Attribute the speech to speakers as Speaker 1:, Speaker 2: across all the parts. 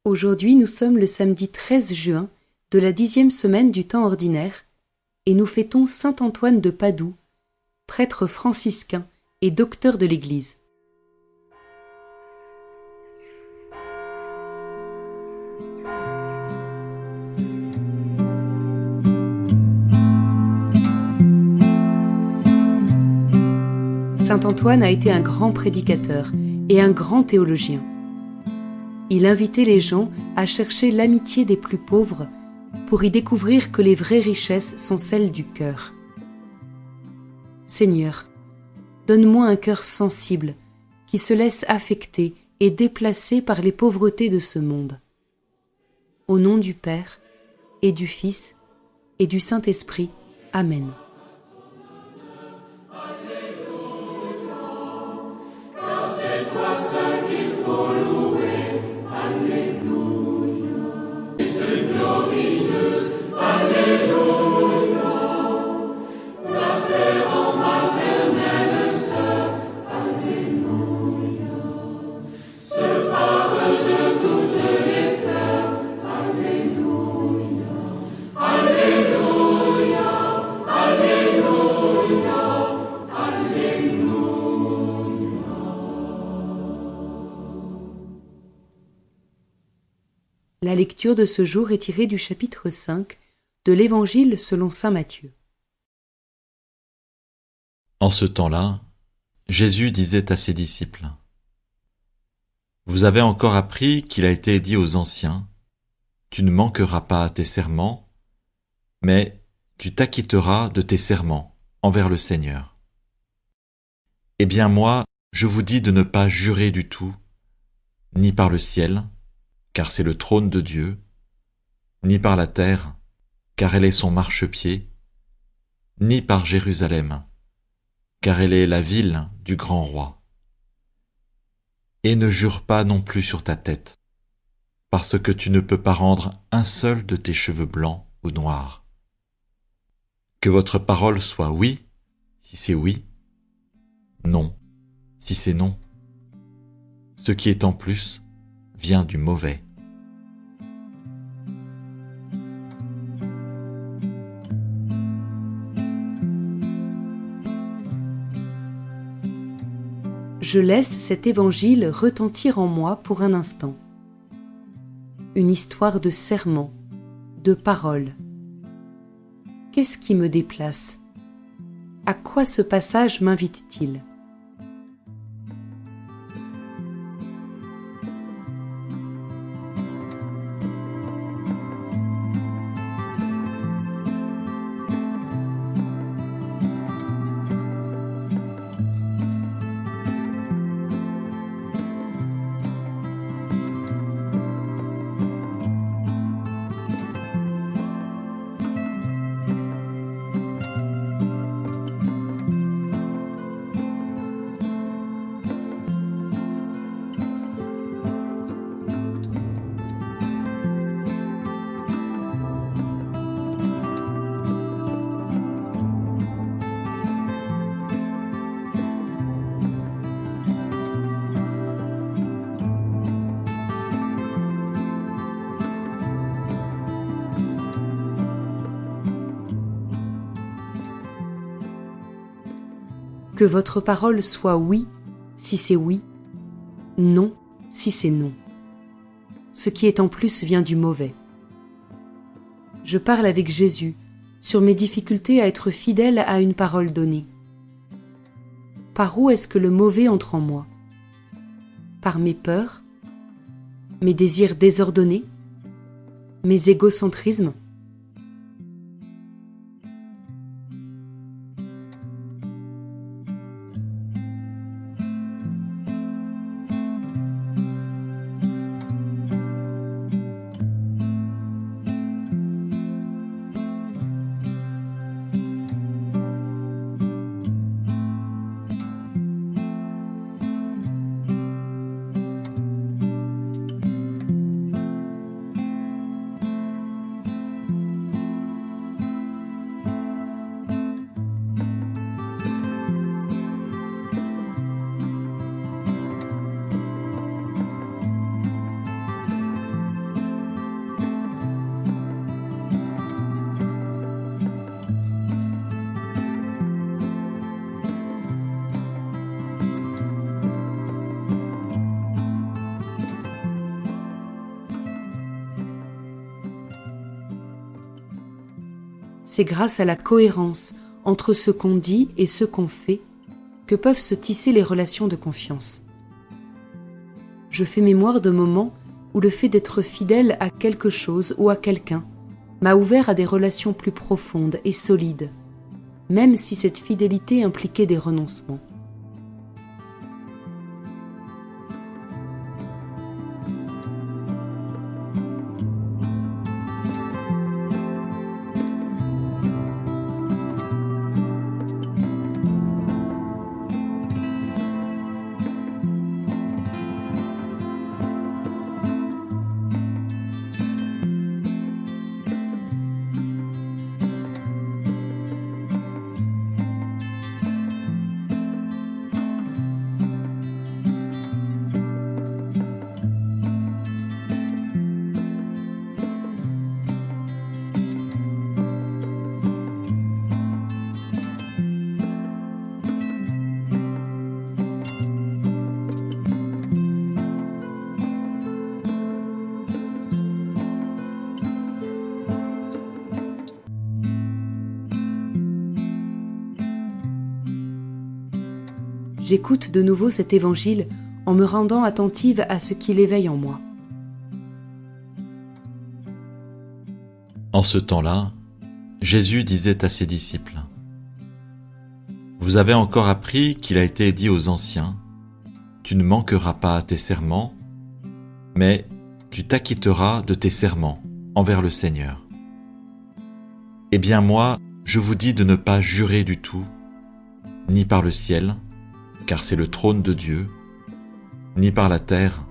Speaker 1: Aujourd'hui, nous sommes le samedi 13 juin de la 10e semaine du temps ordinaire et nous fêtons saint Antoine de Padoue, prêtre franciscain et docteur de l'Église. Saint Antoine a été un grand prédicateur et un grand théologien. Il invitait les gens à chercher l'amitié des plus pauvres pour y découvrir que les vraies richesses sont celles du cœur. Seigneur, donne-moi un cœur sensible qui se laisse affecter et déplacer par les pauvretés de ce monde. Au nom du Père et du Fils et du Saint-Esprit. Amen. La lecture de ce jour est tirée du chapitre 5 de l'Évangile selon saint Matthieu.
Speaker 2: En ce temps-là, Jésus disait à ses disciples : « Vous avez encore appris qu'il a été dit aux anciens : Tu ne manqueras pas à tes serments, mais tu t'acquitteras de tes serments envers le Seigneur. Eh bien moi, je vous dis de ne pas jurer du tout, ni par le ciel, car c'est le trône de Dieu, ni par la terre, car elle est son marchepied, ni par Jérusalem, car elle est la ville du grand roi. Et ne jure pas non plus sur ta tête, parce que tu ne peux pas rendre un seul de tes cheveux blancs ou noirs. Que votre parole soit oui, si c'est oui, non, si c'est non. Ce qui est en plus vient du mauvais. »
Speaker 1: Je laisse cet évangile retentir en moi pour un instant. Une histoire de serments, de paroles. Qu'est-ce qui me déplace ? À quoi ce passage m'invite-t-il ? Que votre parole soit oui, si c'est oui, non, si c'est non. Ce qui est en plus vient du mauvais. Je parle avec Jésus sur mes difficultés à être fidèle à une parole donnée. Par où est-ce que le mauvais entre en moi ? Par mes peurs, mes désirs désordonnés, mes égocentrismes ? c'est grâce à la cohérence entre ce qu'on dit et ce qu'on fait que peuvent se tisser les relations de confiance. Je fais mémoire de moments où le fait d'être fidèle à quelque chose ou à quelqu'un m'a ouvert à des relations plus profondes et solides, même si cette fidélité impliquait des renoncements. J'écoute de nouveau cet évangile en me rendant attentive à ce qu'il éveille en moi.
Speaker 2: En ce temps-là, Jésus disait à ses disciples : Vous avez encore appris qu'il a été dit aux anciens : Tu ne manqueras pas à tes serments, mais tu t'acquitteras de tes serments envers le Seigneur. Eh bien moi, je vous dis de ne pas jurer du tout, ni par le ciel, car c'est le trône de Dieu, ni par la terre,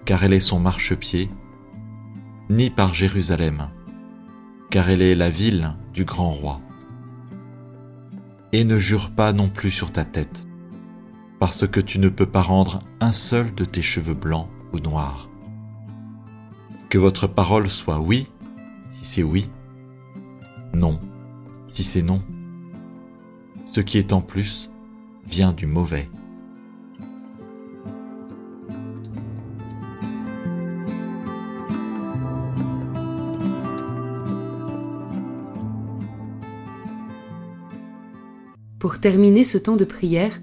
Speaker 2: car elle est son marchepied, ni par Jérusalem, car elle est la ville du grand roi. Et ne jure pas non plus sur ta tête, parce que tu ne peux pas rendre un seul de tes cheveux blancs ou noirs. Que votre parole soit oui, si c'est oui, non, si c'est non. Ce qui est en plus vient du mauvais.
Speaker 1: Pour terminer ce temps de prière,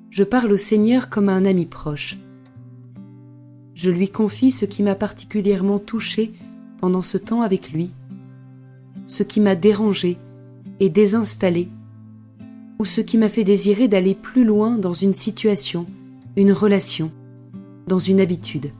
Speaker 1: je parle au Seigneur comme à un ami proche. Je lui confie ce qui m'a particulièrement touchée pendant ce temps avec lui, ce qui m'a dérangé et désinstallé, ou ce qui m'a fait désirer d'aller plus loin dans une situation, une relation, dans une habitude.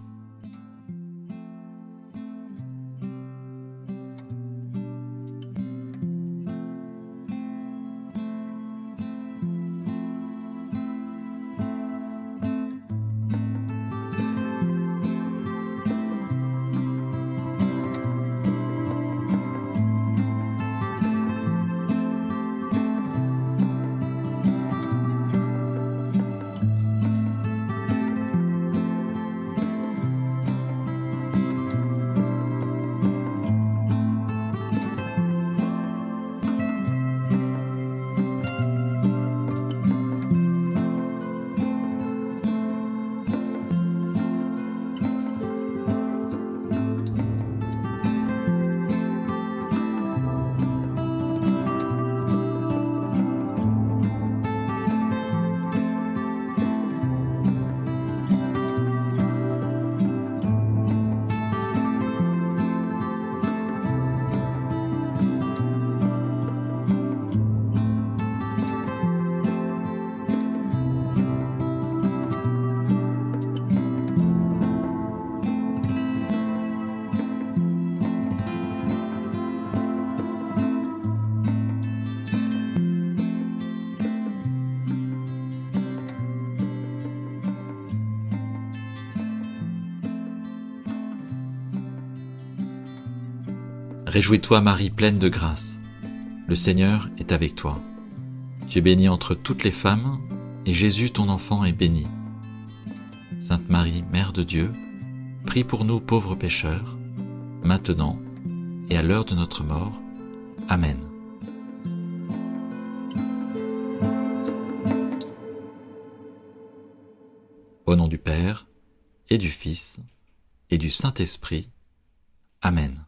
Speaker 2: Réjouis-toi Marie pleine de grâce, le Seigneur est avec toi. Tu es bénie entre toutes les femmes, et Jésus ton enfant est béni. Sainte Marie, Mère de Dieu, prie pour nous pauvres pécheurs, maintenant et à l'heure de notre mort. Amen. Au nom du Père, et du Fils, et du Saint-Esprit. Amen.